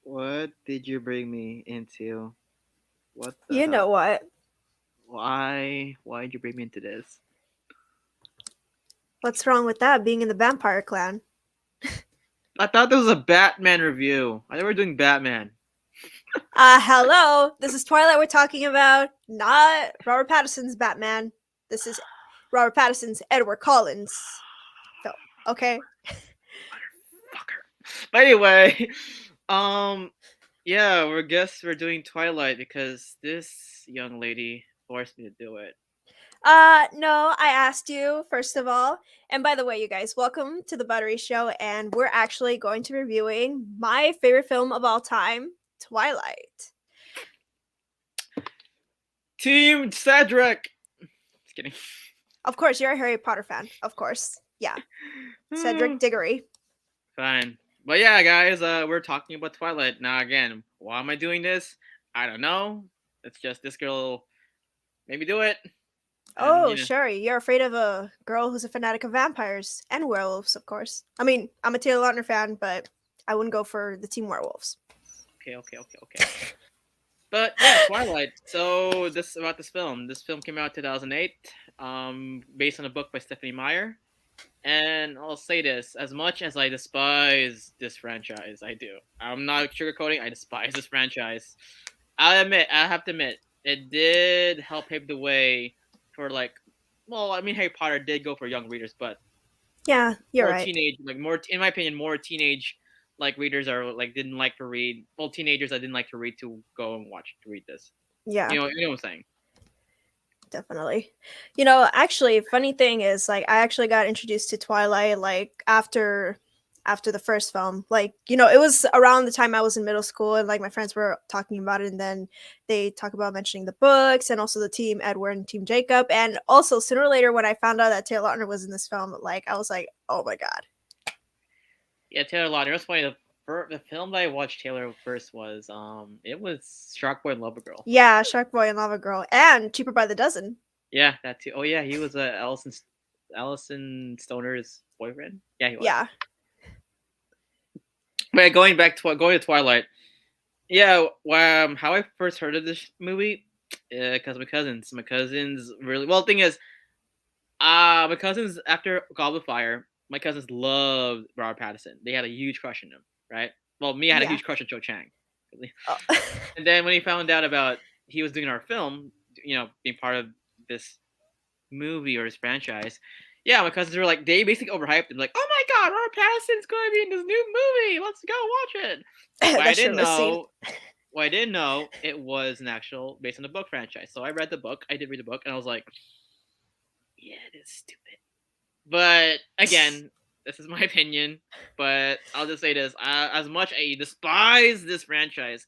What did you bring me into? What the You know hell? what? Why? Why did you bring me into this? What's wrong with that, being in the vampire clan? I thought this was a Batman review. I thought we were doing Batman. Hello. This is Twilight we're talking about, not Robert Pattinson's Batman. This is Robert Pattinson's Edward Collins film. Okay? Motherfucker. But anyway, um, yeah, we're doing Twilight because this young lady forced me to do it. No, I asked you, first of all. And by the way, you guys, welcome to the Buttery Show, and we're actually going to be reviewing my favorite film of all time, Twilight. Team Cedric. Just kidding. Of course, you're a Harry Potter fan. Of course. Yeah. Cedric Diggory. Fine. But yeah, guys, we're talking about Twilight. Now again, why am I doing this? I don't know. It's just this girl made me do it. And Oh, sure. You're afraid of a girl who's a fanatic of vampires and werewolves, of course. I mean, I'm a Taylor Lautner fan, but I wouldn't go for the Team Werewolves. Okay. But yeah, Twilight. So this about this film. This film came out 2008, based on a book by Stephanie Meyer. And I'll say this: as much as I despise this franchise, I do. I'm not sugarcoating. I despise this franchise. I have to admit, it did help pave the way for well, I mean, Harry Potter did go for young readers, but Yeah, you're more right. teenage, more, in my opinion, more teenage readers are didn't like to read. Well, teenagers that didn't like to read to go and read this. Yeah, You know what I'm saying? definitely. Actually, funny thing is, I actually got introduced to Twilight, after the first film. It was around the time I was in middle school, and, my friends were talking about it, and then they talk about mentioning the books and also the Team Edward and Team Jacob. And also, sooner or later, when I found out that Taylor Lautner was in this film, I was like, oh my god. Yeah, Taylor Lautner. It was funny. The film that I watched Taylor first was it was Shark Boy and Lava Girl. Yeah, Shark Boy and Lava Girl, and Cheaper by the Dozen. Yeah, that too. Oh yeah, he was Allison Stoner's boyfriend. Yeah, he was. Yeah. But going to Twilight. Yeah, how I first heard of this movie, because my cousins. My cousins really well. The thing is, my cousins after Goblet of Fire, my cousins loved Robert Pattinson. They had a huge crush on him, right? Well, me, I had a Yeah. huge crush on Cho Chang. Oh. And then when he found out about he was doing our film, being part of this movie or his franchise, yeah, my cousins were like, they basically overhyped it, like, oh my god, Robert Pattinson's going to be in this new movie. Let's go watch it. What I didn't know, it was an actual based on the book franchise. So I read the book. I did read the book, and I was like, yeah, this is stupid. But again, this is my opinion. But I'll just say this: as much I despise this franchise,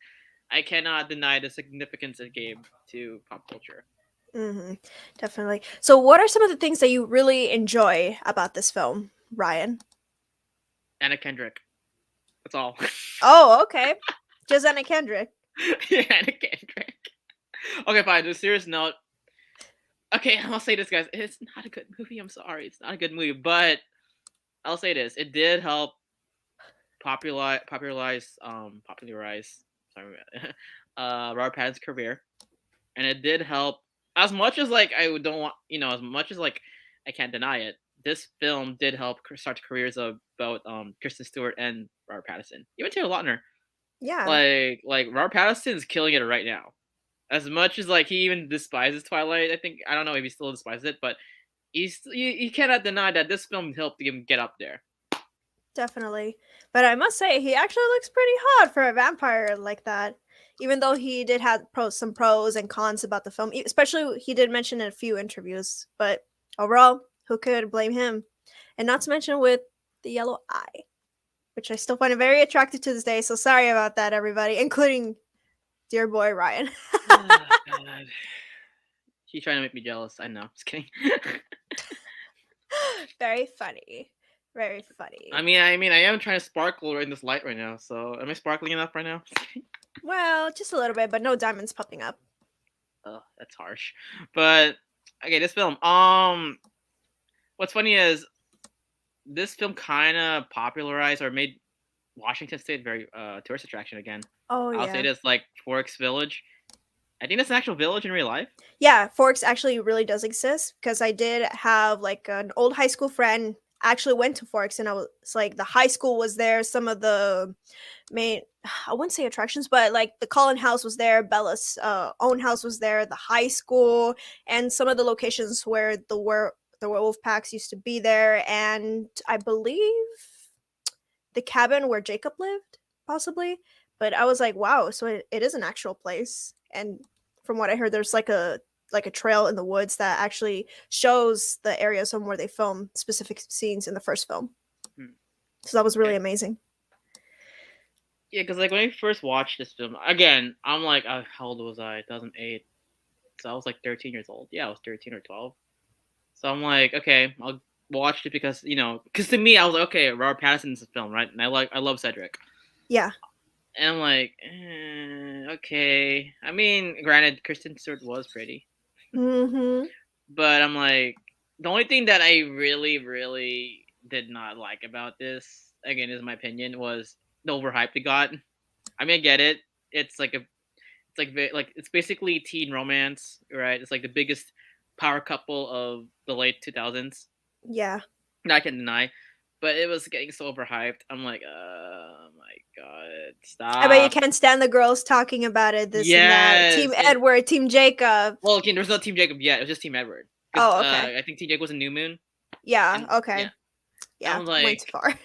I cannot deny the significance it gave to pop culture. Mm-hmm. Definitely. So, what are some of the things that you really enjoy about this film, Ryan? Anna Kendrick. That's all. Oh, okay. Just Anna Kendrick. Yeah, Anna Kendrick. Okay, fine. On a serious note. Okay, I'll say this, guys. It's not a good movie. I'm sorry. It's not a good movie, but I'll say this: it did help popularize sorry, Robert Pattinson's career, and it did help as much as I don't want as much as I can't deny it. This film did help start the careers of both Kristen Stewart and Robert Pattinson, even Taylor Lautner. Yeah. Like Robert Pattinson's killing it right now. As much as he even despises Twilight, I don't know if he still despises it, but you cannot deny that this film helped him get up there. Definitely. But I must say, he actually looks pretty hot for a vampire like that. Even though he did have some pros and cons about the film, especially he did mention in a few interviews. But overall, who could blame him? And not to mention with the yellow eye, which I still find it very attractive to this day. So sorry about that, everybody, including dear boy Ryan. Oh, God. She's trying to make me jealous. I know. Just kidding. Very funny. Very funny. I am trying to sparkle in this light right now. So am I sparkling enough right now? Well, just a little bit, but no diamonds popping up. Oh, that's harsh. But okay, this film. What's funny is this film kind of popularized or made Washington State very tourist attraction again. Oh I'll say yeah. this like Forks Village. I think that's an actual village in real life. Yeah, Forks actually really does exist because I did have like an old high school friend actually went to Forks and I was like the high school was there, some of the main I wouldn't say attractions, but like the Cullen house was there, Bella's own house was there, the high school, and some of the locations where the werewolf packs used to be there, and I believe the cabin where Jacob lived, possibly. But I was like, wow, so it is an actual place. And from what I heard, there's like a trail in the woods that actually shows the areas from where they film specific scenes in the first film. Hmm. So that was really Okay. amazing. Yeah, because like when I first watched this film, again, I'm like, how old was I? 2008. So I was like 13 years old. Yeah, I was 13 or 12. So I'm like, okay, I'll watch it because because to me, I was like, okay, Robert Pattinson's a film, right? And I love Cedric. Yeah. And I'm like, okay. I mean, granted, Kristen Stewart was pretty, Mm-hmm. but I'm like, the only thing that I really, really did not like about this, again, is my opinion, was the overhype it got. I mean, I get it. It's like it's basically teen romance, right? It's like the biggest power couple of the late 2000s. Yeah. I can deny, but it was getting so overhyped. I'm like, oh my god, I bet you stop. can't stand the girls talking about it, this and that. Team Yes, and Edward, Team Jacob. well, again, there's no Team Jacob yet. It was just Team Edward because Oh, okay. I think Team Jacob was a New Moon, Yeah, and okay. yeah, I Yeah, was went too like, far.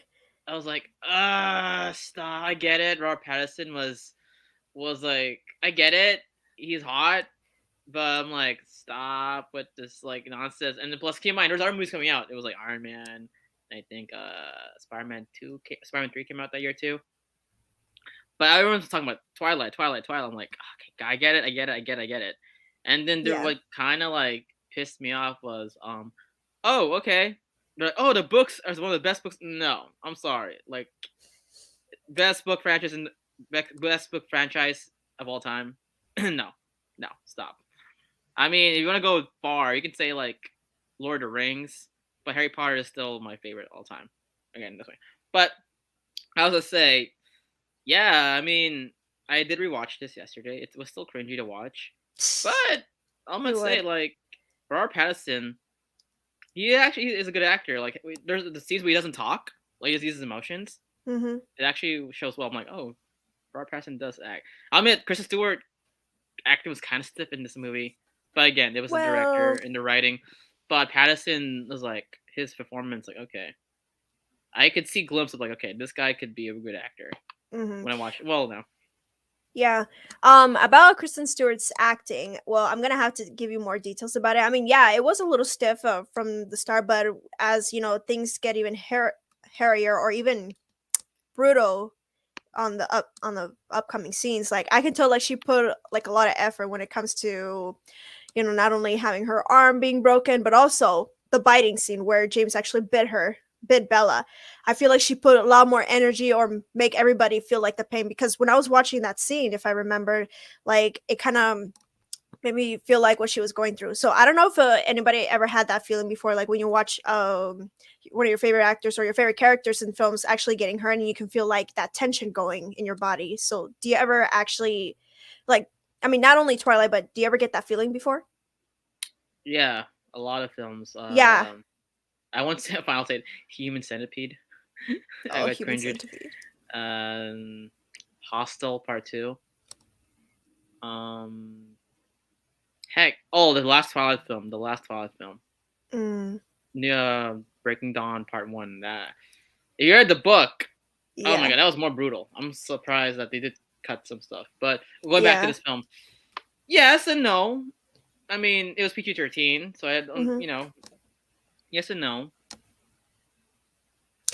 stop. I get it. Robert Pattinson was like, I get it. He's hot, but I'm like, stop with this like nonsense. And then plus, keep in mind, there's other movies coming out. It was like Iron Man. I think Spider-Man 2, Spider-Man 3 came out that year too. But everyone's talking about Twilight. I'm like, okay, I get it, I get it, I get it, I get it. And then they're Yeah. like, kind of like pissed me off was, oh, okay. They're like, oh, the books are one of the best books. No, I'm sorry. Like, best book franchise and best book franchise of all time. No, no, stop. I mean, if you want to go far, you can say like Lord of the Rings, but Harry Potter is still my favorite all time. Again, this way. But I was gonna say, yeah, I mean, I did rewatch this yesterday. It was still cringy to watch, but I'm gonna You say would. like Robert Pattinson, he actually is a good actor. Like there's the scenes where he doesn't talk, like he just uses emotions. Mm-hmm. It actually shows well. I'm like, oh, Robert Pattinson does act. I admit, Kristen Stewart acting was kind of stiff in this movie, but again, it was the director Well, and the writing. But Pattinson was like his performance, like okay, I could see glimpses of like okay, this guy could be a good actor mm-hmm. when I watch. Well, no, Yeah. About Kristen Stewart's acting, well, I'm gonna have to give you more details about it. I mean, yeah, it was a little stiff from the start, but as you know, things get even hairier or even brutal on the upcoming scenes. Like I can tell, like she put like a lot of effort when it comes to, not only having her arm being broken, but also the biting scene where James actually bit Bella. I feel like she put a lot more energy or make everybody feel like the pain because when I was watching that scene, if I remember, like it kind of made me feel like what she was going through. So I don't know if anybody ever had that feeling before, like when you watch one of your favorite actors or your favorite characters in films actually getting hurt, and you can feel like that tension going in your body. So do you ever actually, like, I mean, not only Twilight, but do you ever get that feeling before? yeah, a lot of films. Yeah. I won't say Final say Human Centipede. I Oh, got Human cringed. Centipede. Um, Hostel Part 2. Um, heck, oh, the last Twilight film. The last Twilight film. Mm, Yeah, Breaking Dawn Part 1. That if you read the book, oh my yeah. god, that was more brutal. I'm surprised that they did cut some stuff. But going back to Yeah. this film, yes and no. I mean, it was PG-13, so I had, Hmm. yes and no.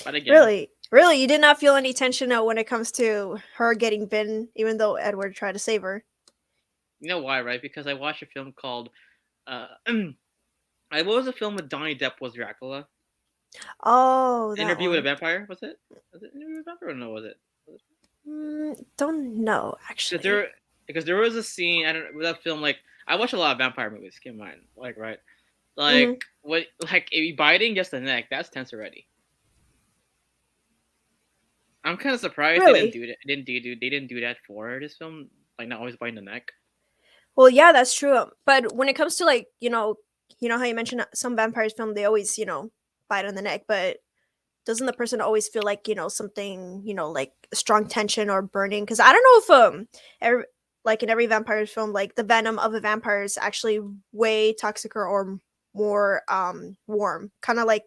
But again, Really, really, you did not feel any tension when it comes to her getting bitten, even though Edward tried to save her. you know why, right? Because I watched a film called, uh, I what was a film with Donnie Depp was Dracula. Oh, that Interview with a one. Vampire, was it? Was it Interview with a Vampire or no? Was it? Don't know Because actually. there was a scene. I don't with that film. Like I watch a lot of vampire movies. Keep in mind, like right, Hmm. like what, like if you biting just the neck, that's tense already. I'm kind of surprised they didn't Really? do that. They didn't do that for this film. Like not always biting the neck. Well, yeah, that's true. But when it comes to like, you know how you mentioned some vampires film, they always, bite on the neck, but doesn't the person always feel like, something, like strong tension or burning? Because I don't know if like in every vampire film, like the venom of a vampire is actually way toxicer or more warm. Kind of like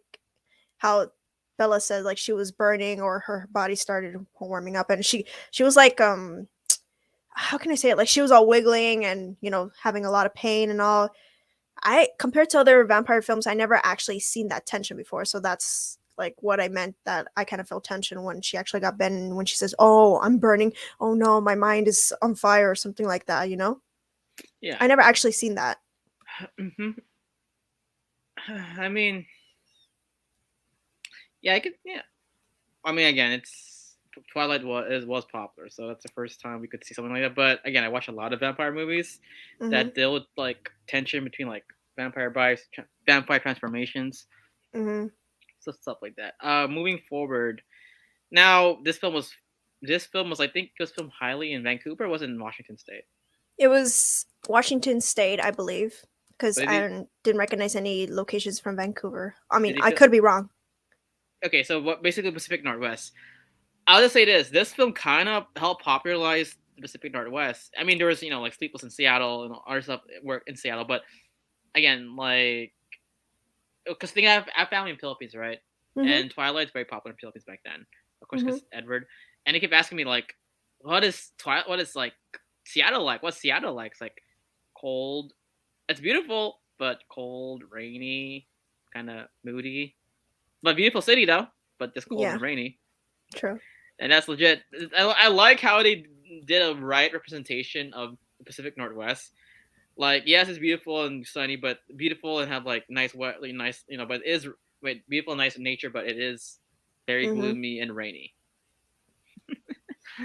how Bella said, like she was burning or her body started warming up, and she was like how can I say it? Like she was all wiggling and having a lot of pain and all. I compared to other vampire films, I never actually seen that tension before. So that's like what I meant, that I kind of felt tension when she actually got bitten, when she says, "Oh, I'm burning. Oh no, my mind is on fire," or something like that. Yeah. I never actually seen that. hmm I mean, yeah, I could. Yeah. I mean, again, it's Twilight was popular, so that's the first time we could see something like that. But again, I watch a lot of vampire movies Mhm. that deal with like tension between like vampire bites, vampire transformations, Mhm. so stuff like that. Moving forward, now this film was I think it was filmed highly in Vancouver. Or was it in Washington State? It was Washington State, I believe, because But I didn't recognize any locations from Vancouver. I mean, did he I film? could be wrong. Okay, so what basically Pacific Northwest. I'll just say this: this film kind of helped popularize the Pacific Northwest. I mean, there was like Sleepless in Seattle and other stuff were in Seattle, but again, like because I have family in Philippines, right? Mhm. And Twilight's very popular in Philippines back then, of course, Mhm. because Edward. And he kept asking me like, "What is Twilight? What is like Seattle like? What's Seattle like?" It's like cold. It's beautiful, but cold, rainy, kind of moody. But beautiful city though, but just cold Yeah. and rainy. True. And that's legit. I like how they did a right representation of the Pacific Northwest. Like, yes, it's beautiful and sunny, but beautiful and have like nice, wet, like, nice, but it is beautiful, and nice in nature, but it is very Mhm. gloomy and rainy.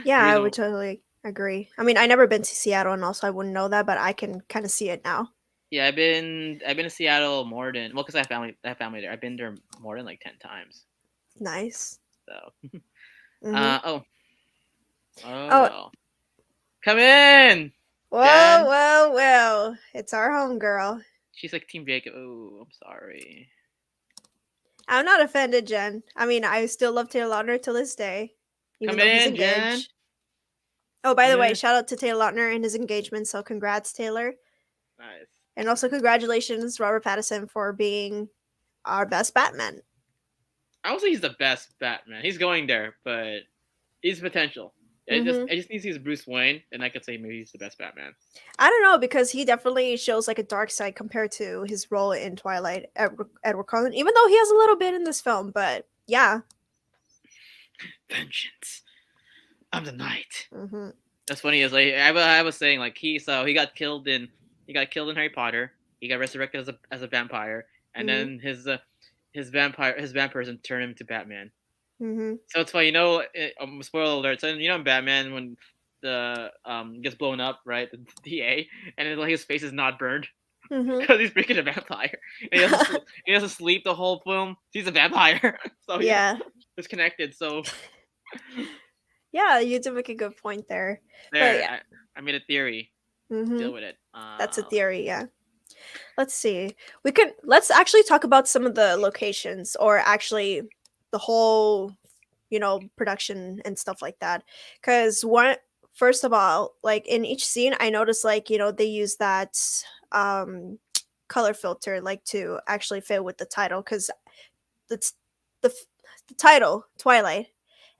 Yeah, The I reason, would totally agree. I mean, I never been to Seattle, and also I wouldn't know that, but I can kind of see it now. yeah, I've been to Seattle more than because I have family there. I've been there more than like 10 times. Nice. So, Mhm. oh, oh Oh, well. Come in, whoa, Jen. whoa, whoa! It's our home girl. She's like Team Jacob. Oh, I'm sorry. I'm not offended, Jen. I mean, I still love Taylor Lautner till this day, even Come though he's in, Jen. engaged. Oh, by the way, Yeah. shout out to Taylor Lautner and his engagement. So congrats, Taylor, Nice. and also congratulations, Robert Pattinson, for being our best Batman. I would say he's the best Batman. He's going there, but he's potential. It just Mhm. I just need to see his Bruce Wayne, and I could say maybe he's the best Batman. I don't know, because he definitely shows like a dark side compared to his role in Twilight, Edward Cullen. Even though he has a little bit in this film, but yeah. Vengeance. I'm the Knight. Hmm. That's funny. Is like I was saying like he got killed in Harry Potter. He got resurrected as a vampire, and Hmm. then his vampirism turned him to Batman. Hmm. So it's funny, spoiler alert. So in Batman when the gets blown up, right? The DA, and then, like, his face is not burned Hmm. because he's freaking a vampire. And he doesn't sleep the whole film. He's a vampire, so Yeah. it's connected. So Yeah, you do make a good point there. But there, yeah. I made a theory. Hmm. Deal with it. That's a theory, yeah. Let's see. Let's actually talk about some of the locations, or actually the whole, production and stuff like that. Cuz one first of all, like in each scene I noticed, like, they use that um color filter, like, to actually fit with the title, cuz that's the title Twilight.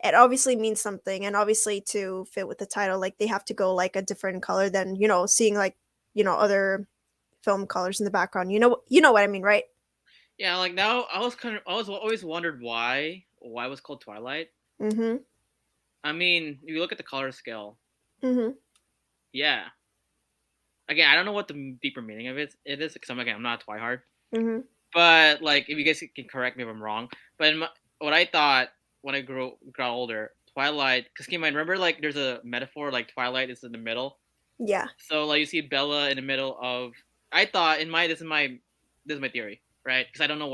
It obviously means something, and obviously to fit with the title, like they have to go like a different color than, seeing like, other film colors in the background. You know what I mean, right? Yeah, like now I was always wondered why it was called Twilight. Mhm. I mean, if you look at the color scale, Mhm. yeah. Again, I don't know what the deeper meaning of it is because I'm not a Twihard. Mhm. But like, if you guys can correct me if I'm wrong, But what I thought when I got older, Twilight, because keep in mind, remember like there's a metaphor like Twilight is in the middle. Yeah. So like you see Bella in the middle of. I thought in my this is my theory, right? Because I don't know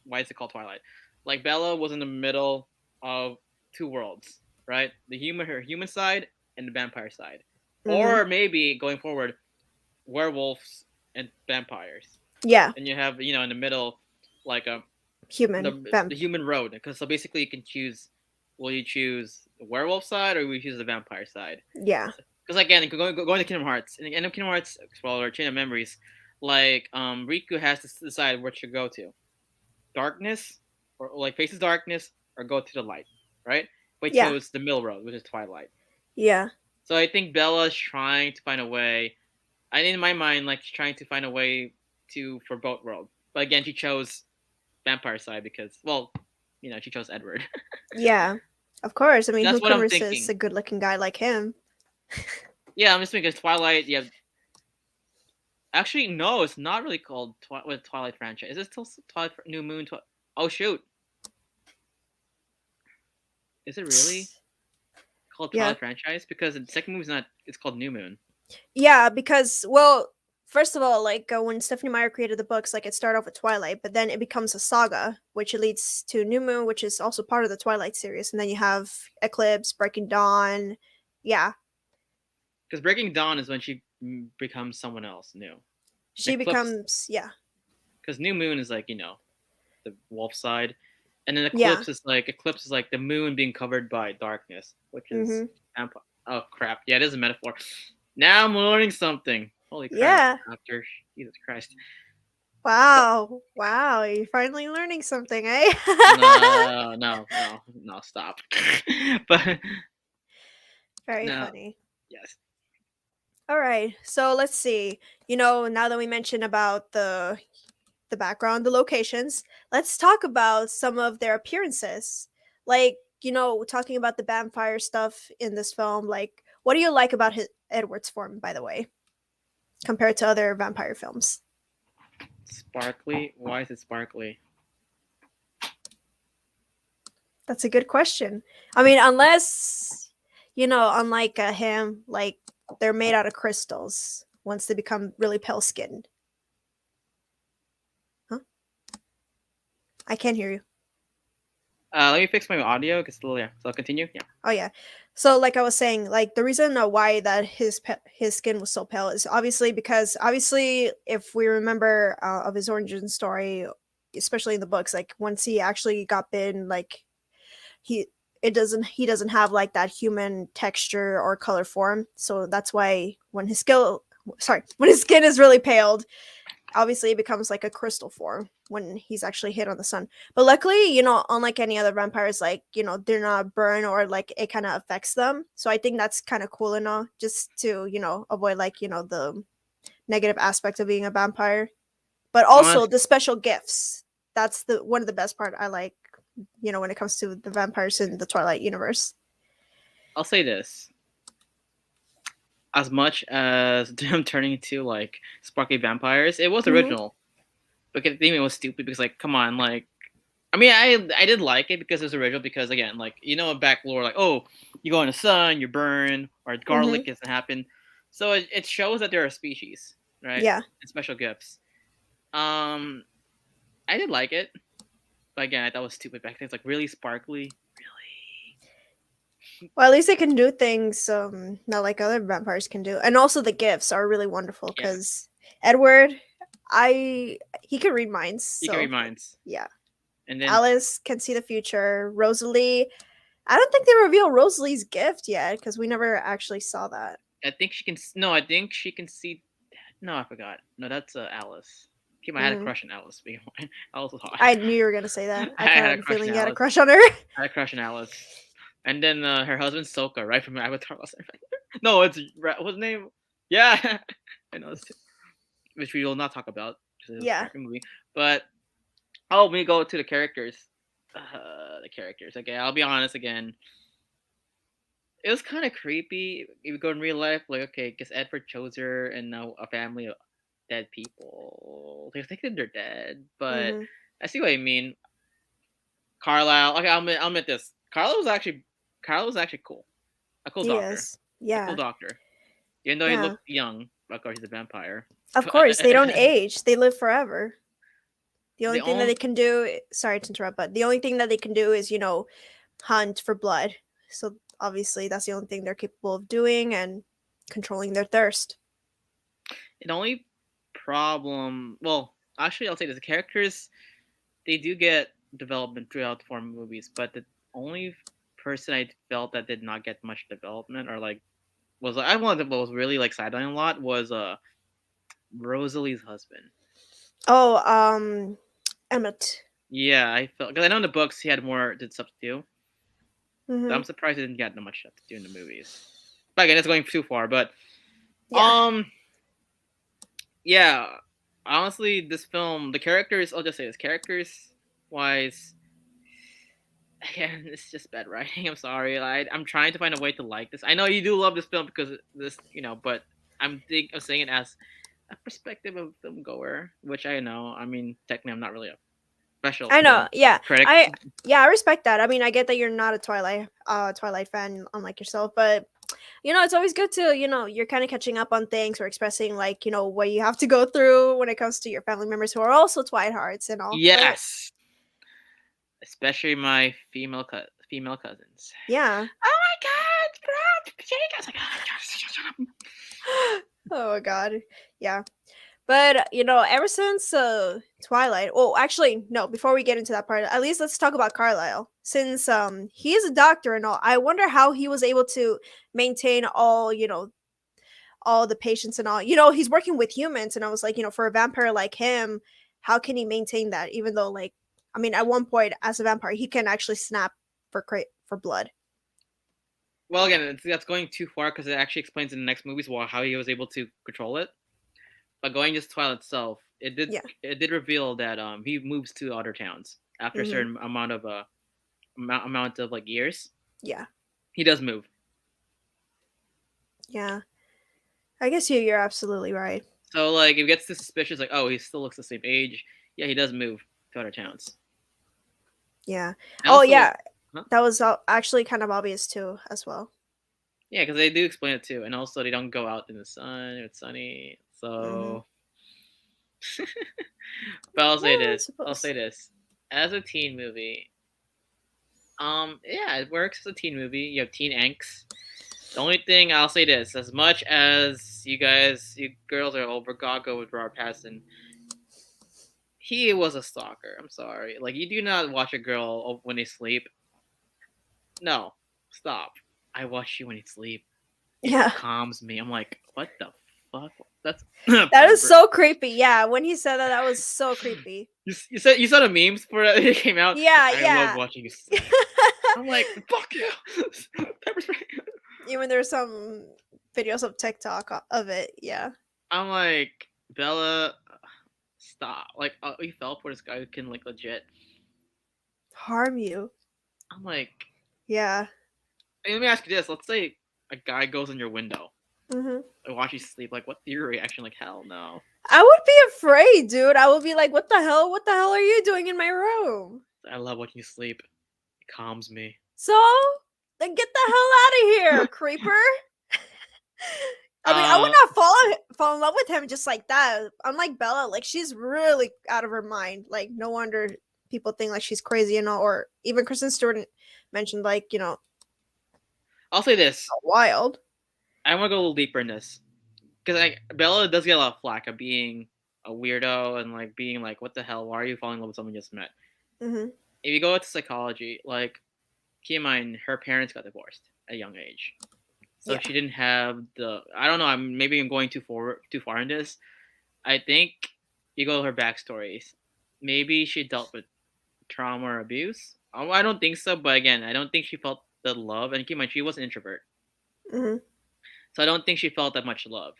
why is it called Twilight. Like Bella was in the middle of two worlds, right? Her human side and the vampire side, Mm-hmm. or maybe going forward, werewolves and vampires. Yeah. And you have in the middle, like Human. the human road. Because so basically you can choose. Will you choose the werewolf side or will you choose the vampire side? Yeah. Because again, going to Kingdom Hearts, in the end of Kingdom Hearts Explorer, Chain of Memories, like Riku has to decide where to go to, darkness, or like faces darkness, or go to the light, right? But he Yeah. chose the middle road, which is Twilight. Yeah. So I think Bella's trying to find a way. I in my mind, like she's trying to find a way to for both worlds. But again, she chose vampire side because, well, she chose Edward. Yeah. Of course. I mean, who That's what can I'm resist thinking. a good-looking guy like him? Yeah, I'm just thinking because Twilight. Yeah, actually, no, it's not really called Twilight franchise. Is it still Twilight New Moon? Oh shoot, is it really called Yeah. Twilight franchise? Because the second movie's not. It's called New Moon. Yeah, because well, first of all, like when Stephanie Meyer created the books, like it started off with Twilight, but then it becomes a saga, which leads to New Moon, which is also part of the Twilight series, and then you have Eclipse, Breaking Dawn. Yeah, Because Breaking Dawn is when she becomes someone else new. she Eclipse, becomes because New Moon is like the wolf side, and then yeah. Eclipse is like the moon being covered by darkness, which is Mm-hmm. oh crap, yeah, it is a metaphor. Now I'm learning something. Holy crap, Yeah. Doctor, Jesus Christ. Wow, you're finally learning something, eh? No, stop. But Very no, funny. yes. All right, so let's see. Now that we mentioned about the background, the locations, let's talk about some of their appearances. Like, talking about the vampire stuff in this film, like, what do you like about Edward's form, by the way, compared to other vampire films? Sparkly? Why is it sparkly? That's a good question. I mean, unless, unlike him, like, they're made out of crystals once they become really pale skinned. Huh? I can't hear you. Let me fix my audio because still yeah. So I'll continue. Yeah. Oh yeah. So like I was saying, like the reason why that his skin was so pale is because if we remember of his origin story, especially in the books, like once he actually got bitten, like he he doesn't have like that human texture or color form. So that's why when when his skin is really paled, obviously it becomes like a crystal form when he's actually hit on the sun. But luckily, unlike any other vampires, like, they're not burned or like it kind of affects them. So I think that's kind of cool enough just to, avoid like, the negative aspect of being a vampire. But also Honest, the special gifts. That's the one of the best part I like, when it comes to the vampires in the Twilight universe. I'll say this. As much as them turning into like sparkly vampires, it was Mm-hmm. original. But I think it was stupid because like, come on, like. I mean, I did like it because it was original. Because again, like back lore, like you go in the sun, you burn, or Mm-hmm. garlic doesn't happen. So it shows that there are species, right? Yeah. And special gifts. Um, I did like it. But again, I thought it was stupid back then. It's like really sparkly. Well, at least they can do things not like other vampires can do. And also the gifts are really wonderful Yeah, because Edward, he can read minds. you can So read minds. yeah. And then Alice can see the future. Rosalie, I don't think they reveal Rosalie's gift yet because we never actually saw that. I think she can. No, I think she can see. No, I forgot. No, that's Alice. Keep I had a Mm. crush on Alice. Alice was hot. I knew you were gonna say that. I I kind of had had a a crush on feeling you had a Alice. crush on her. I had a crush on Alice. And then her husband Soka, right from Avatar. No, it's what's his name? Yeah, I know. Which we will not talk about because it was Yeah. a movie. But we go to the characters. The characters. Okay, I'll be honest again. It was kind of creepy. If you go in real life, like okay, because Edward chose her, and now a family of dead people. They're thinking they're dead, but Mm-hmm. I see what I mean. Carlisle. Okay, I'll admit this. Carlisle was actually cool. A cool He doctor. is. A cool Yeah. doctor. Even though he Yeah. looked young, of course he's a vampire. Of course, they don't age. They live forever. The the only thing that they only can do, sorry to interrupt, but the only thing that they can do is, hunt for blood. So obviously that's the only thing they're capable of doing and controlling their thirst. the only problem. Well, actually, I'll say this: the characters they do get development throughout the four movies, but the only person I felt that did not get much development or like was I wanted was really like sidelined a lot was Rosalie's husband. Oh, Emmett. Yeah, I felt because I know in the books he had more did stuff to do. So Mm-hmm. I'm surprised he didn't get that much stuff to do in the movies. But again, it's going too far. But Yeah. yeah. Honestly, this film, the characters, I'll just say this, characters wise, again, it's just bad writing. I'm sorry. I'm trying to find a way to like this. I know you do love this film because this, but I'm saying it as a perspective of film goer, which I know. I mean, technically, I'm not really a special I know. film Yeah. critic. I respect that. I mean, I get that you're not a Twilight fan unlike yourself, but it's always good to, you're kind of catching up on things or expressing like, what you have to go through when it comes to your family members who are also Twilight hearts and all. But Yes, especially my female cousins. yeah. Oh my god, bro! I was like, oh, shut up. Oh my god. Yeah. But ever since Twilight, well, actually, no. Before we get into that part, at least let's talk about Carlisle. Since he is a doctor and all, I wonder how he was able to maintain all the patients and all. He's working with humans, and I was like, for a vampire like him, how can he maintain that? Even though, like, I mean, at one point, as a vampire, he can actually snap for blood. Well, again, that's going too far because it actually explains in the next movies how he was able to control it. But going just Twilight itself, Yeah. it did reveal that he moves to other towns after a Mm-hmm. certain amount of like years. Yeah. He does move. Yeah. I guess you're absolutely right. So like, if it gets too suspicious, like, oh, he still looks the same age. Yeah, he does move to other towns. Yeah. And Oh also, yeah. huh? That was actually kind of obvious too, as well. Yeah, because they do explain it too, and also they don't go out in the sun. It's sunny, Mm-hmm. so. But I'll say Yeah, I this. I'll suppose. say this. As a teen movie, yeah, it works as a teen movie. You have teen angst. The only thing I'll say this: as much as you girls are over gaga with Robert Pattinson, he was a stalker. I'm sorry. Like, you do not watch a girl when they sleep. No, stop. I watch you when you sleep. It Yeah. calms me. I'm like, what the fuck? That's That is so creepy. Yeah, when he said that, that was so creepy. you saw the memes for that it came out. Yeah, I love yeah. watching you sleep. I'm like, fuck you. Pepper spray. Even there's some videos of TikTok of it. Yeah. I'm like, Bella, stop. Like, you fell for this guy who can like legit. Harm you. I'm like, Yeah. hey, let me ask you this. Let's say a guy goes in your window Mm-hmm. and watch you sleep. Like, what's your reaction? Like, hell no. I would be afraid, dude. I would be like, what the hell? What the hell are you doing in my room? I love watching you sleep. It calms me. So, then get the hell out of here, creeper. I mean, I would not fall in love with him just like that. Unlike Bella, like she's really out of her mind. Like no wonder people think like she's crazy and all. Or even Kristen Stewart mentioned like I'll say this. wild. I want to go a little deeper in this because Bella does get a lot of flack of being a weirdo and like being like, what the hell? Why are you falling in love with someone you just met? Mm-hmm. If you go into psychology, like, keep in mind her parents got divorced at a young age, so Yeah. she didn't have the. I don't know. I'm going too far in this. I think you go to her backstories. Maybe she dealt with trauma or abuse. I don't think so, but again, I don't think she felt the love. And keep in mind, she was an introvert, Mm-hmm. so I don't think she felt that much love.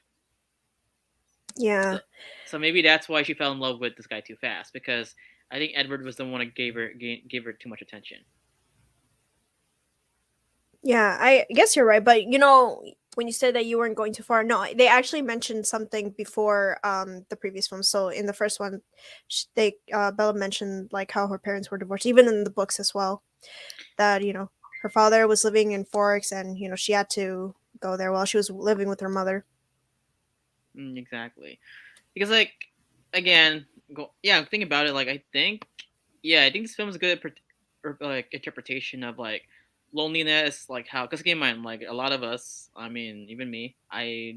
Yeah. So maybe that's why she fell in love with this guy too fast, because I think Edward was the one that gave her too much attention. Yeah, I guess you're right, but when you said that you weren't going too far, no, they actually mentioned something before the previous film. So in the first one, they Bella mentioned like how her parents were divorced, even in the books as well. That her father was living in Forks, and she had to go there while she was living with her mother. Exactly. Because like again, yeah, think about it. Like I think this film is a good like interpretation of like loneliness, like how. Because keep in mind, like a lot of us, I mean, even me,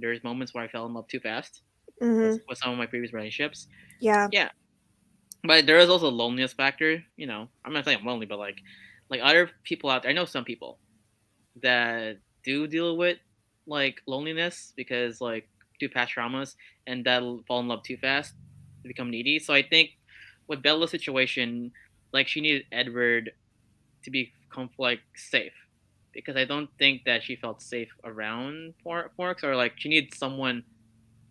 there's moments where I fell in love too fast Mm-hmm. with some of my previous relationships. Yeah. Yeah, but there is also a loneliness factor. I'm not saying I'm lonely, but like other people out there, I know some people that do deal with like loneliness because like do past traumas and that'll fall in love too fast to become needy. So I think with Bella's situation, like she needed Edward to become like safe because I don't think that she felt safe around Forks or like she needed someone.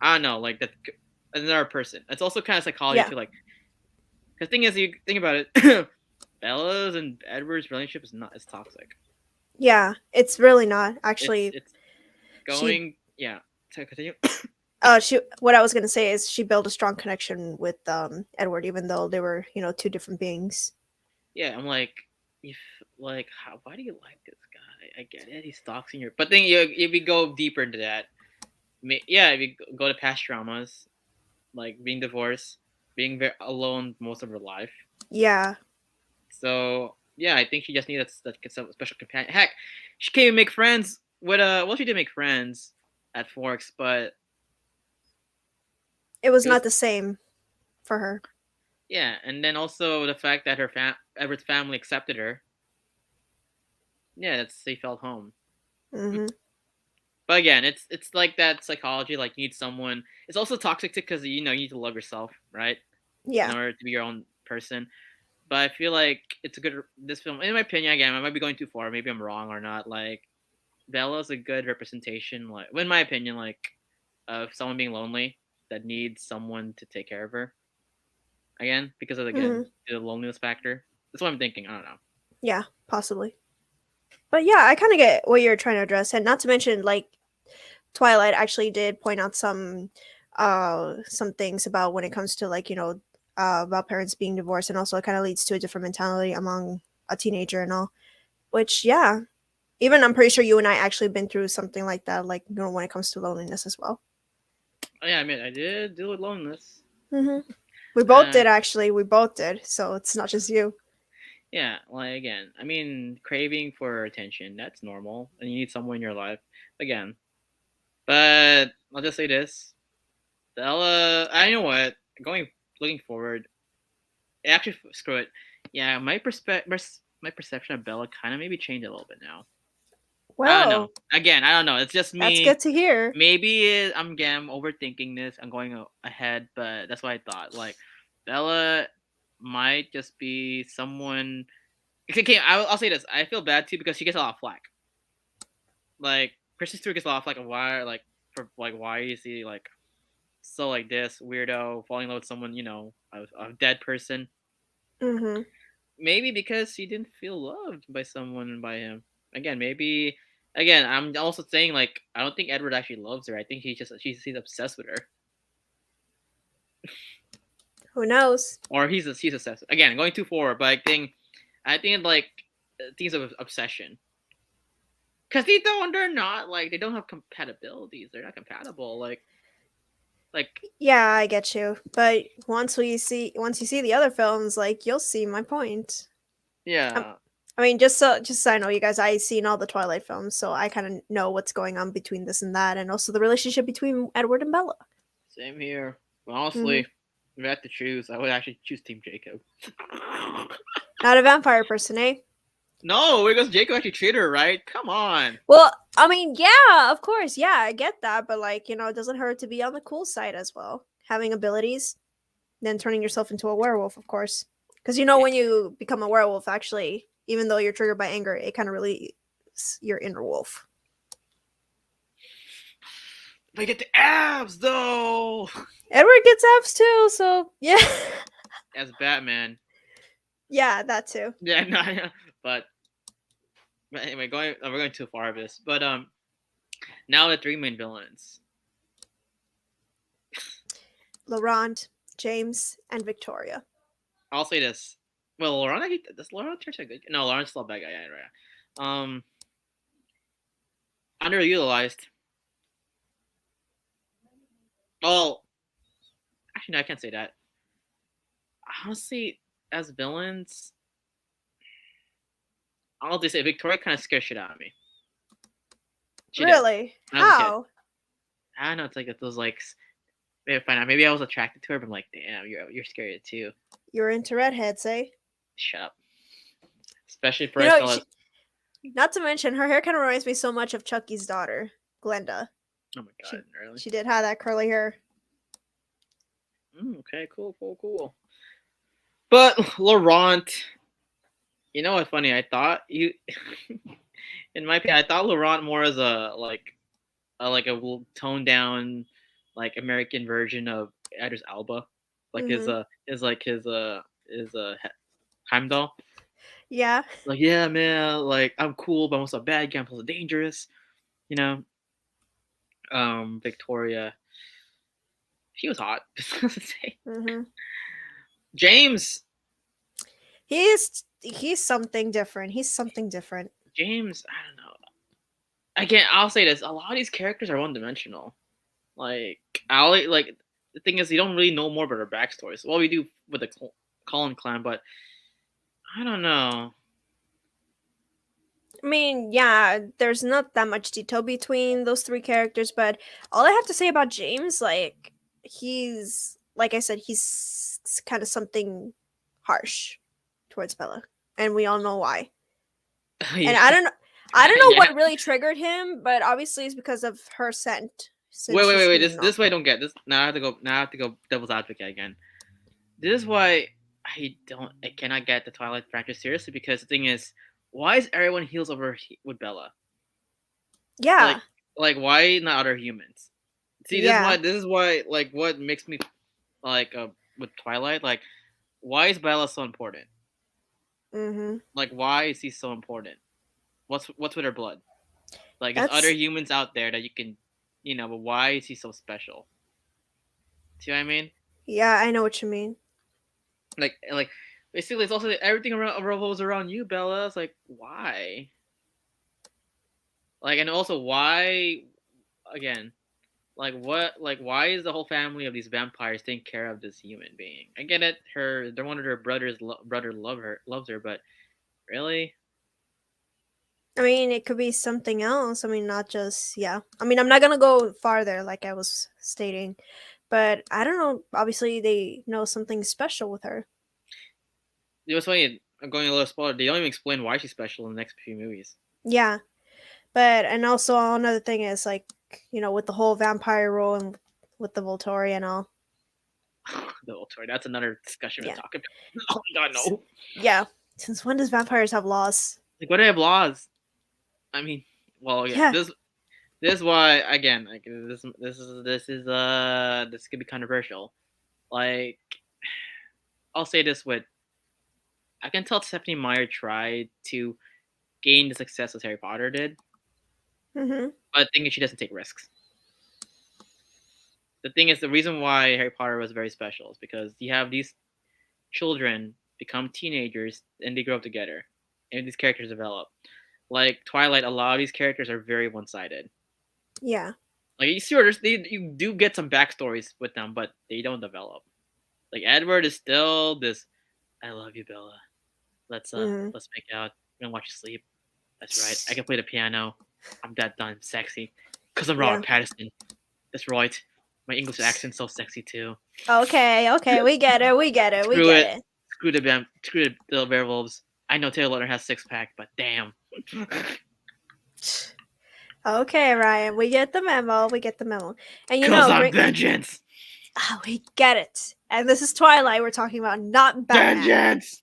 I don't know, like that another person. It's also kind of psychology Yeah. too, like because thing is you think about it, Bella's and Edward's relationship is not as toxic. Yeah. It's really not It's actually. it's She going, yeah. To continue. she what I was gonna say is she built a strong connection with Edward, even though they were two different beings. Yeah, I'm like, if like, why do you like this guy? I get it, he's doxing your. But then if you go deeper into that, yeah, if you go to past traumas, like being divorced, being very alone most of her life. Yeah. So yeah, I think she just needed some special companion. Heck, she can't even make friends with well, she did make friends at Forks, but It was it was not the same for her. yeah, and then also the fact that her Everett's family accepted her. Yeah, that's they felt home. Mm-hmm. But again, it's like that psychology. Like you need someone. It's also toxic too because you need to love yourself, right, in Yeah. order to be your own person. But I feel like it's a good this film, in my opinion. Again, I might be going too far. Maybe I'm wrong or not. Like Bella's a good representation. Like in my opinion, like of someone being lonely that needs someone to take care of her. Again, because of Mm-hmm. the loneliness factor. That's what I'm thinking. I don't know. Yeah, possibly. But yeah, I kind of get what you're trying to address, and not to mention, like Twilight actually did point out some things about when it comes to like about parents being divorced, and also it kind of leads to a different mentality among a teenager and all. Which yeah, even I'm pretty sure you and I actually been through something like that, like when it comes to loneliness as well. Oh, yeah, I mean, I did deal with loneliness. Mm-hmm. We both Uh, did actually. We both did. So it's not just you. Yeah, like again, I mean, craving for attention, that's normal, and you need someone in your life. Again. But I'll just say this. Bella, I know what, looking forward, actually, screw it. Yeah, my perception of Bella kind of maybe changed a little bit now. I don't know. Well, Again, I don't know. It's just that's good me. to hear. Maybe I'm overthinking this. I'm going ahead, but that's what I thought. Like, Bella might just be someone. Okay, I'll say this. I feel bad too because she gets a lot of flack. Like Kristen Stewart gets a lot of flack of why, like for like why is he like so like this weirdo falling in love with someone a dead person. Mm-hmm. Maybe because she didn't feel loved by someone by him. Again, maybe. Again, I'm also saying like I don't think Edward actually loves her. I think he's obsessed with her, Who knows? or he's obsessed. Again, going too forward, but I think like things of obsession. Cause they're not like they don't have compatibilities. They're not compatible. Like Yeah, I get you. But once you see the other films, like you'll see my point. Um, yeah, I mean, just so I know, you guys, I've seen all the Twilight films, so I kind of know what's going on between this and that, and also the relationship between Edward and Bella. same here. But Hmm. honestly, if I had to choose, I would actually choose Team Jacob. Not a vampire person, eh? No, because Jacob actually treated her right. Come on. Well, I mean, yeah, of course, yeah, I get that, but like, it doesn't hurt to be on the cool side as well. Having abilities, then turning yourself into a werewolf, of course. Because Yeah. when you become a werewolf, actually, even though you're triggered by anger, it kind of relieves your inner wolf. But I get the abs though. Edward gets abs too, so yeah. As Batman. Yeah, that too. Yeah, no, yeah. But anyway, we're going too far of this. But Now the three main villains. Laurent, James, and Victoria. I'll say this. Well, Laurent, does Laurent turn to a good? No, Laurent's still a bad guy. Yeah, right. Underutilized. Well, actually, no, I can't say that. Honestly, as villains, I'll just say Victoria kind of scared shit out of me. She Really? did. When I was a kid. How? I don't know. It's like those like. Maybe I was attracted to her, but I'm like, damn, you're scary too. You're into redheads, eh? Shut up. Especially for You I know, saw. not to mention, her hair kind of reminds me so much of Chucky's daughter, Glenda. Oh my god, really? She did have that curly hair. Okay, cool. But Laurent, you know what's funny? I thought you, in my opinion, I thought Laurent more as a toned down, like American version of Idris Elba, like his Heimdall. Yeah. Like, yeah, man, like I'm cool, but I'm also a bad guy. I'm also dangerous. You know, Victoria, she was hot. Mm-hmm. James, He's something different. He's something different. James, I don't know. Again, I'll say this: a lot of these characters are one-dimensional. Like, the thing is, you don't really know more about their backstories. Well, we do with the Cullen clan, but I don't know. I mean, yeah, there's not that much detail between those three characters, but all I have to say about James, like, he's, like I said, he's kind of something harsh towards Bella, and we all know why. Yeah. And I don't know Yeah. what really triggered him, but obviously it's because of her scent. Wait. This way I don't get this. Now I have to go devil's advocate again. This is why I cannot get the Twilight franchise seriously, because the thing is, why is everyone heals over with Bella? Yeah. Like why not other humans? See, this is why like what makes me like with Twilight, like why is Bella so important? Mm-hmm. Like why is he so important? What's with her blood? Like there's That's other humans out there that you can, but why is he so special? See what I mean? yeah, I know what you mean. Like basically it's also everything revolves around you, Bella. It's like why? Like, and also why again? Like what? Like why is the whole family of these vampires taking care of this human being? I get it. They're one of her brother loves her, but really? I mean, it could be something else. I mean, not just yeah. I mean, I'm not gonna go farther, like I was stating, but I don't know. Obviously, they know something special with her. It was funny. I'm going a little spoiler. They don't even explain why she's special in the next few movies. Yeah, but and also another thing is like with the whole vampire role and with the Volturi and all. The Volturi. That's another discussion to Yeah. talk about. Oh my god, no. Yeah. Since when does vampires have laws? Like, what do they have laws? I mean, well, yeah. This is why again, like this could be controversial. Like, I'll say this with, I can tell Stephanie Meyer tried to gain the success as Harry Potter did, Mm-hmm. but I think she doesn't take risks. The thing is, the reason why Harry Potter was very special is because you have these children become teenagers and they grow up together, and these characters develop. Like Twilight, a lot of these characters are very one-sided. Yeah. Like you do get some backstories with them, but they don't develop. Like Edward is still this, I love you, Bella. Let's make out. I'm gonna watch you sleep. That's right. I can play the piano. I'm that done sexy. Cause I'm Robert Pattinson. That's right. My English accent's so sexy too. Okay, we get it. Screw the werewolves. I know Taylor Lautner has 6-pack, but damn. Okay, Ryan, we get the memo. And I'm vengeance. Oh, we get it. And this is Twilight we're talking about, not Batman. Vengeance.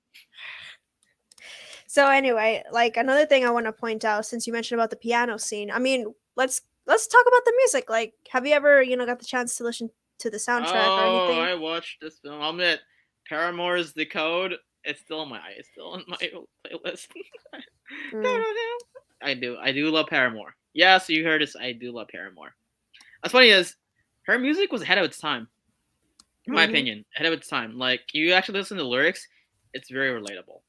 So anyway, like another thing I want to point out, since you mentioned about the piano scene, I mean, let's talk about the music. Like, have you ever, got the chance to listen to the soundtrack or anything? I watched this film. I'll admit, Paramore's The Code. It's still in my playlist. I do love Paramore. Yeah, so you heard this. I do love Paramore. What's funny is her music was ahead of its time, in my Hmm. opinion. Ahead of its time. Like you actually listen to the lyrics, it's very relatable.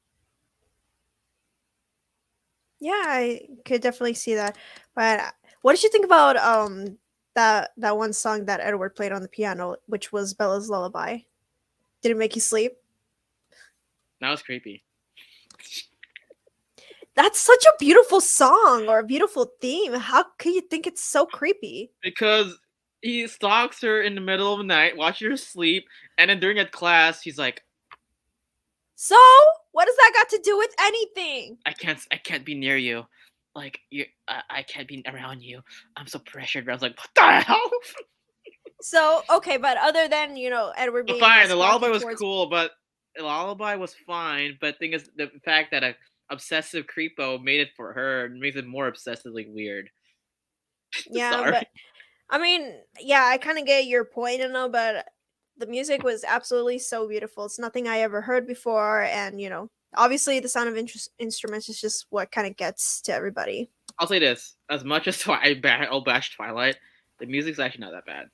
Yeah, I could definitely see that. But what did you think about that one song that Edward played on the piano, which was Bella's Lullaby? Did it make you sleep? That was creepy. That's such a beautiful song or a beautiful theme. How could you think it's so creepy? Because he stalks her in the middle of the night, watches her sleep, and then during a class, he's like, So, what does that got to do with anything? I can't be near you. Like I can't be around you. I'm so pressured. I was like, what the hell? So, okay, but other than, Edward But being fine, the less lullaby rocky was towards. cool, but the lullaby was fine. But thing is, the fact that a obsessive creepo made it for her makes it more obsessively weird. Yeah, Sorry. but I mean, yeah, I kind of get your point and all, but the music was absolutely so beautiful. It's nothing I ever heard before, and obviously the sound of instruments is just what kind of gets to everybody. I'll say this: as much as I'll bash Twilight, the music's actually not that bad.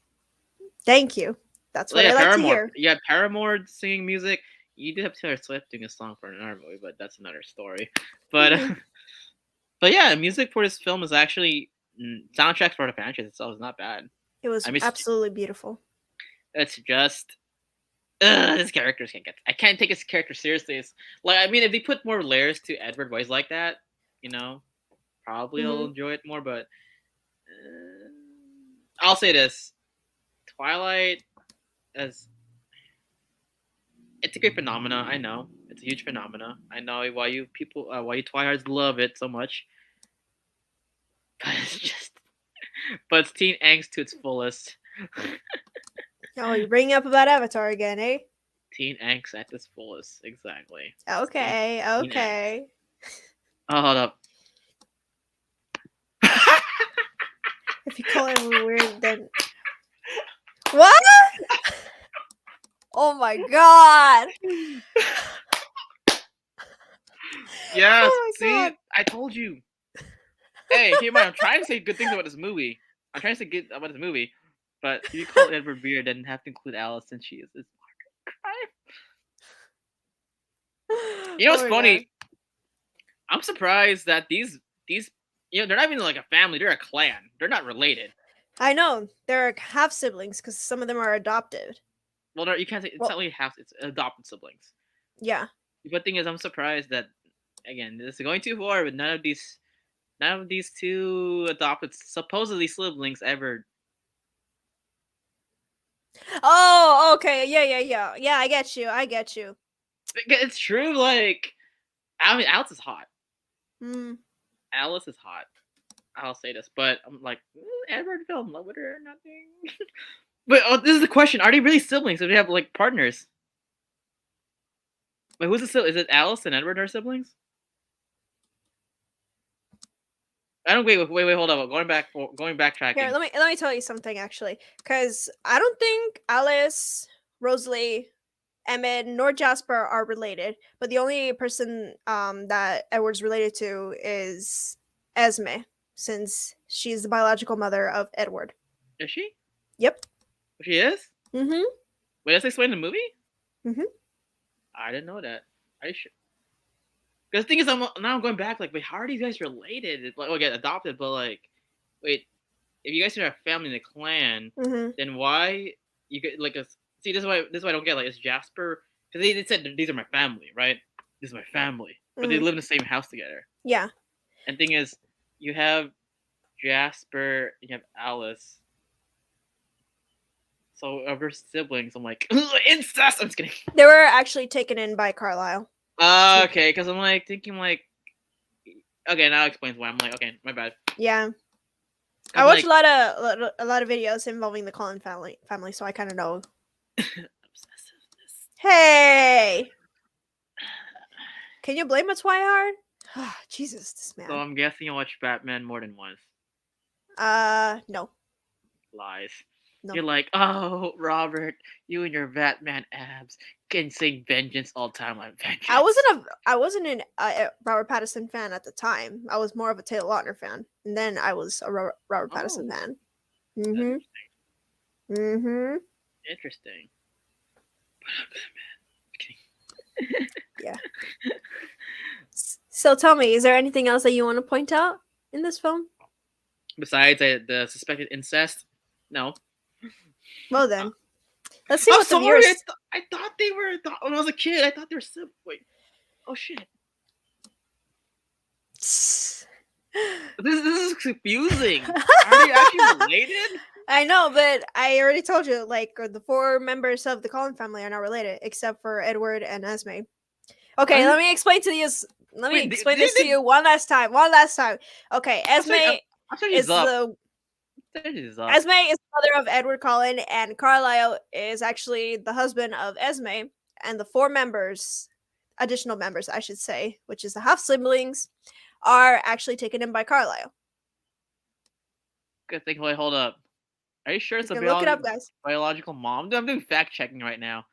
Thank you. That's Well, what yeah, I like to Paramore. hear. Yeah, Paramore singing music. You did have Taylor Swift doing a song for another movie, but that's another story. But Hmm. but yeah, music for this film is actually soundtracks for the franchise itself is not bad. It was I mean, absolutely beautiful. it's just this character can't get. I can't take his character seriously. It's like I mean, if they put more layers to Edward voice like that, you know, probably I'll Hmm. enjoy it more. But I'll say this: Twilight as it's a great phenomena. I know it's a huge phenomena. I know why you Twihards love it so much. But it's just, but it's teen angst to its fullest. Oh, you're bringing up about Avatar again, eh? Teen angst at its fullest, exactly. Okay, Teen angst. okay. Oh, hold up. If you call it weird, then what? Oh my god! Yes. Oh my See, god! I told you. Hey, keep in mind, I'm trying to say good things about this movie. I'm trying to say good about this movie, but if you call Edward weird, then have to include Alice since she is his crime. You know what's Oh my god! funny? I'm surprised that these they're not even like a family. They're a clan. They're not related. I know they're half siblings because some of them are adopted. Well, you can't say it's Well, not really half. It's adopted siblings. yeah. But thing is, I'm surprised that again this is going too far. But none of these two adopted supposedly siblings ever. Oh, okay. Yeah, yeah, yeah. Yeah, I get you. I get you. It's true. Like I mean, Alice is hot. Hmm. Alice is hot. I'll say this, but I'm like Edward fell in love with her or nothing. But this is the question: are they really siblings? If they have like partners? Wait, who's the sibling? Is it Alice and Edward are siblings? I don't wait, hold up. Going Here, backtracking. let me tell you something actually, because I don't think Alice, Rosalie, Emmett, nor Jasper are related. But the only person that Edward's related to is Esme, since she's the biological mother of Edward. Is she? Yep. She is? Mm-hmm. Wait, that's explained in the movie? Mm-hmm. I didn't know that. Are you sure? Because the thing is, I'm going back. Like, wait, how are these guys related? Like, get adopted, but like, wait, if you guys are a family in a clan, Mm-hmm. then why you get like a see? This is why I don't get. Like, is Jasper? Because they said these are my family, right? This is my family, but they Mm-hmm. live in the same house together. Yeah. And thing is, you have Jasper, and you have Alice. So of her siblings, I'm like incest. I'm just kidding. They were actually taken in by Carlisle. Okay, because I'm like thinking like, okay, now it explains why. I'm like, okay, my bad. Yeah. I'm I watched like, a lot of videos involving the Cullen family, so I kind of know. obsessiveness. Hey, can you blame a Twihard? Jesus, this man. So I'm guessing you watch Batman more than once. No, Lies. no. You're like, oh, Robert, you and your Batman abs. fucking saying vengeance all the time. Like vengeance. I wasn't an Robert Pattinson fan at the time. I was more of a Taylor Lautner fan, and then I was a Robert Pattinson fan. Mhm. Mhm. Interesting. Yeah. So tell me, is there anything else that you want to point out in this film? Besides the suspected incest, no. Well then, let's see I'm what the sorry. viewers. I thought they were. When I was a kid, I thought they were wait. Oh shit. This is confusing. Are they actually related? I know, but I already told you, like, the 4 members of the Cullen family are not related, except for Edward and Esme. Okay, let me explain to you. Let me explain this to you one last time. Okay, Esme is the Esme is the mother of Edward Cullen, and Carlisle is actually the husband of Esme, and the 4 members, additional members, I should say, which is the half siblings, are actually taken in by Carlisle. Good thing. Wait, hold up. Are you sure it's a Look it up, guys. biological mom? I'm doing fact checking right now.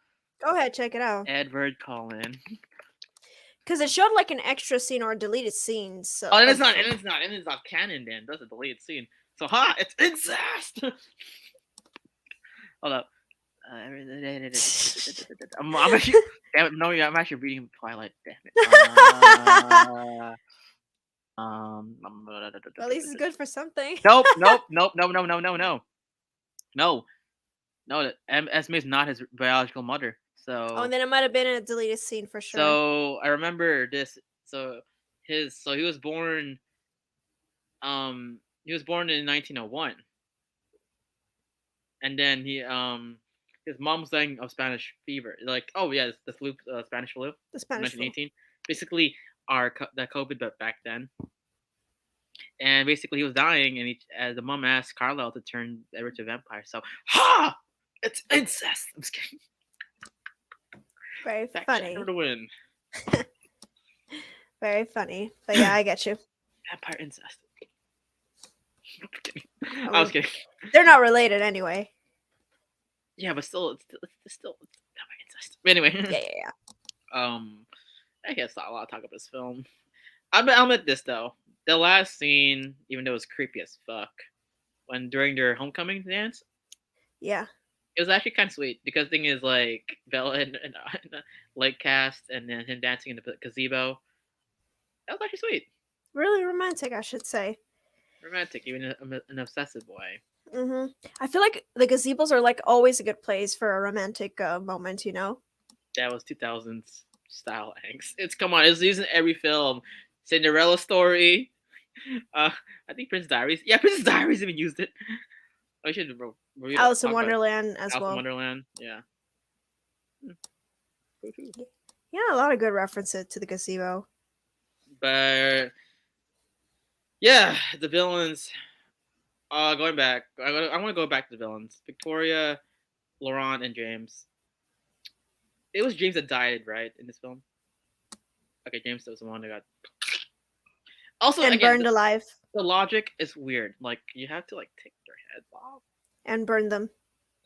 Go ahead, check it out. Edward Cullen. Because it showed like an extra scene or a deleted scene. So and it's not canon then. That's a deleted scene. So it's incest. Hold up. I'm actually. Damn it, no, I'm actually reading Twilight. Damn it. At least it's good for something. Nope. No, Esme is not his biological mother. So. Oh, and then it might have been a deleted scene for sure. So I remember this. So he was born. He was born in 1901, and then his mom was dying of Spanish fever. Like, oh yeah, the flu, Spanish flu. The Spanish 1918. Flu. Basically, the COVID, but back then. And basically, he was dying, and the mom asked Carlisle to turn Edward to a vampire. So, it's incest. I'm just kidding. Very funny. To win. Very funny. But yeah, I get you. Vampire incest. I was kidding. They're not related anyway. Yeah, but still, it's vampire incest. Anyway. Yeah. I guess not a lot of talk about this film. I'll admit this though. The last scene, even though it was creepy as fuck, when during their homecoming dance. Yeah. It was actually kind of sweet because the thing is like Bella and Lake cast and then him dancing in the gazebo. That was actually sweet. Really romantic, I should say. Romantic, even an obsessive way. I feel like the gazebos are like always a good place for a romantic moment, you know? That was 2000s style angst. It's used in every film. Cinderella Story. I think Prince Diaries. Yeah, Prince Diaries even used it. I should Alice in Wonderland as well. Alice in Wonderland, yeah. Yeah, a lot of good references to the gazebo. But yeah, the villains. Going back, I want to go back to the villains. Victoria, Laurent, and James. It was James that died, right, in this film? Okay, James was the one that got. Also, and again, burned alive. The logic is weird. Like, you have to, like, take their heads off. And burn them.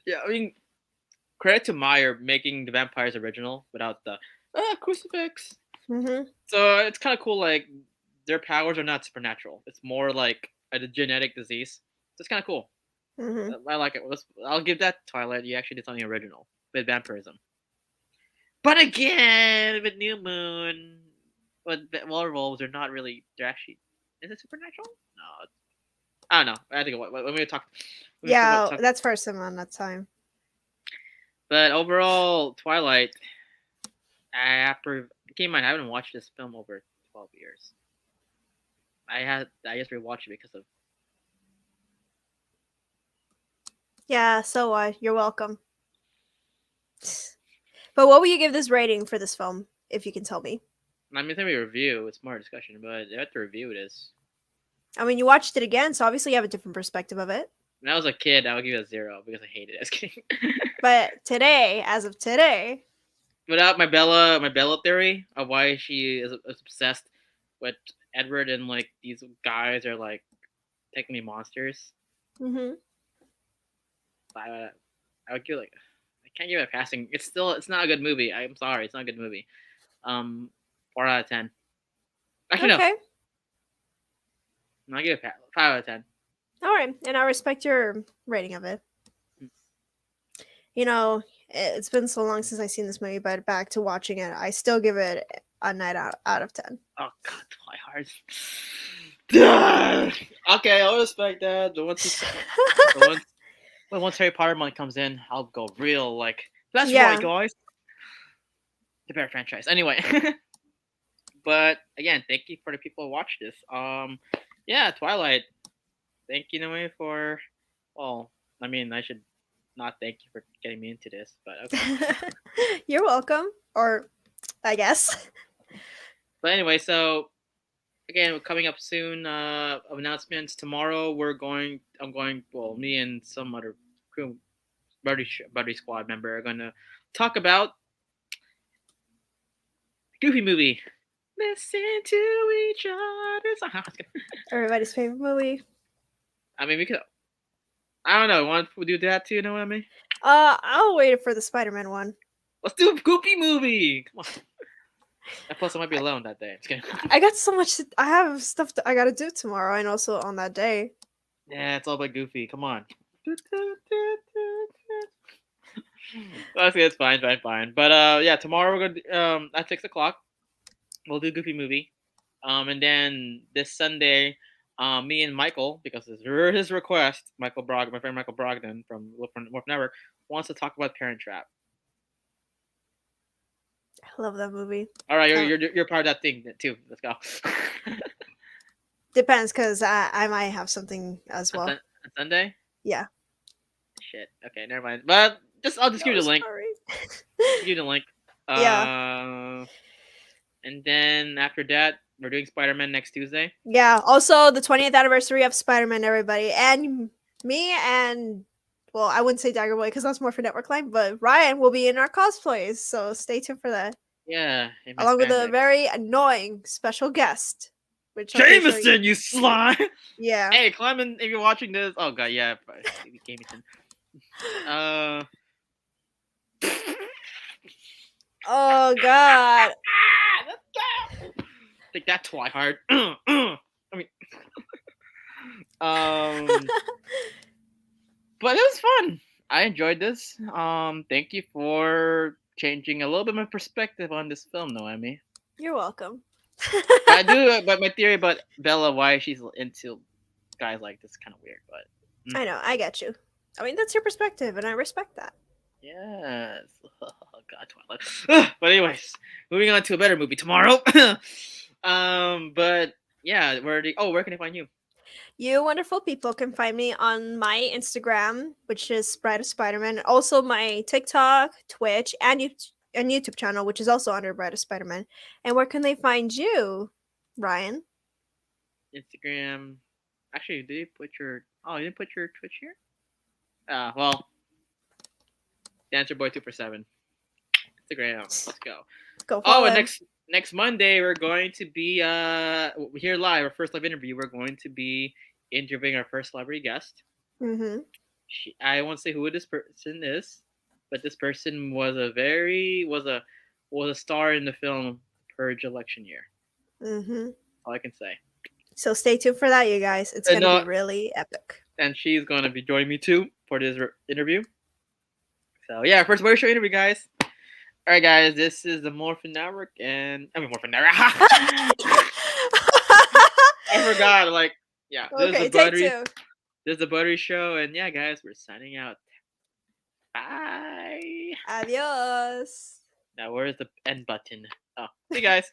Yeah, I mean, credit to Meyer making the vampires original without the crucifix. So it's kind of cool, like, their powers are not supernatural. It's more like a genetic disease. So it's kind of cool. I like it. I'll give that Twilight. You actually did something original with vampirism. But again, with New Moon, but werewolves are not really. They're actually. Is it supernatural? No. I don't know. I think when we talk. That's first amount of time. But overall, Twilight. Keep in mind, I haven't watched this film over 12 years. I just rewatched it because of. Yeah, so you're welcome. But what will you give this rating for this film, if you can tell me? I mean, it's a review. It's more discussion, but you have to review this. I mean, you watched it again, so obviously you have a different perspective of it. When I was a kid, I would give it a 0 because I hated it. But today, as of today, without my Bella theory of why she is obsessed with Edward and like these guys are like technically monsters. I would give can't give it a passing. It's not a good movie. I'm sorry, it's not a good movie. 4 out of 10. Actually, Okay. no, I give it 5 out of 10. All right, and I respect your rating of it. You know, it's been so long since I've seen this movie, but back to watching it, I still give it a 9 out of 10. Oh God, Twilight. Okay, I'll respect that. Once Harry Potter money comes in, I'll go real like. That's right, Yeah. guys. The better franchise. Anyway, but again, thank you for the people who watched this. Yeah, Twilight. Thank you, Noe, for. Well, I mean, I should not thank you for getting me into this, but okay. You're welcome, or I guess. But anyway, so again, we're coming up soon. Announcements tomorrow. I'm going. Well, me and some other crew, buddy squad member are going to talk about Goofy movie. Listen to each other. Everybody's favorite movie. I mean, we could. I don't know. Want to do that too? You know what I mean? I'll wait for the Spider-Man one. Let's do a Goofy movie. Come on. And plus, I might be alone that day. Just kidding. I got so much. I have stuff that I gotta do tomorrow, and also on that day. Yeah, it's all about Goofy. Come on. Okay, it's fine. But yeah, tomorrow we're gonna at 6 o'clock. We'll do Goofy movie. And then this Sunday, me and Michael, because it's his request, my friend Michael Brogdon from Wolf Network, wants to talk about Parent Trap. I love that movie. All right, you're part of that thing too. Let's go. Depends, because I might have something as well. On Sunday? Yeah. Shit. Okay, never mind. But I'll just give you the link. Give you the link. Yeah. And then after that, we're doing Spider-Man next Tuesday. Yeah. Also, the 20th anniversary of Spider-Man, everybody, and me and, well, I wouldn't say Dagger Boy because that's more for Network Line, but Ryan will be in our cosplays, so stay tuned for that. Yeah. Along with a very annoying special guest. Jameson, you slime! Yeah. Hey, Clement, if you're watching this, oh god, yeah, Jameson. Oh god. Take that, Twihard. I mean, but it was fun. I enjoyed this. Thank you for changing a little bit of my perspective on this film, Noemi. You're welcome. I do, but my theory about Bella, why she's into guys like this, is kind of weird. But I know, I get you. I mean, that's your perspective, and I respect that. Yes. Oh god, Twilight. But anyways, moving on to a better movie tomorrow. But yeah, where can I find you? You wonderful people can find me on my Instagram, which is Bride of Spider-Man. Also my TikTok, Twitch, and YouTube channel, which is also under Bride of Spider-Man. And where can they find you, Ryan? Instagram. Actually, did you put your? Oh, you didn't put your Twitch here. Well, DancerBoy247. Instagram. Let's go. Go. Oh, and next Monday we're going to be here live. Our first live interview. We're going to be interviewing our first celebrity guest. Mm-hmm. I won't say who this person is, but this person was a star in the film Purge election year. Mm-hmm. All I can say. So stay tuned for that, you guys. It's gonna be really epic. And she's gonna be joining me too for this interview. So yeah, first Warrior Show interview, guys. All right, guys, this is the Morphin Network, Morphin Network. I forgot. Like, yeah. Okay, take two. This is the Buttery Show, and yeah, guys, we're signing out. Bye. Adios. Now, where's the end button? Oh, see you guys.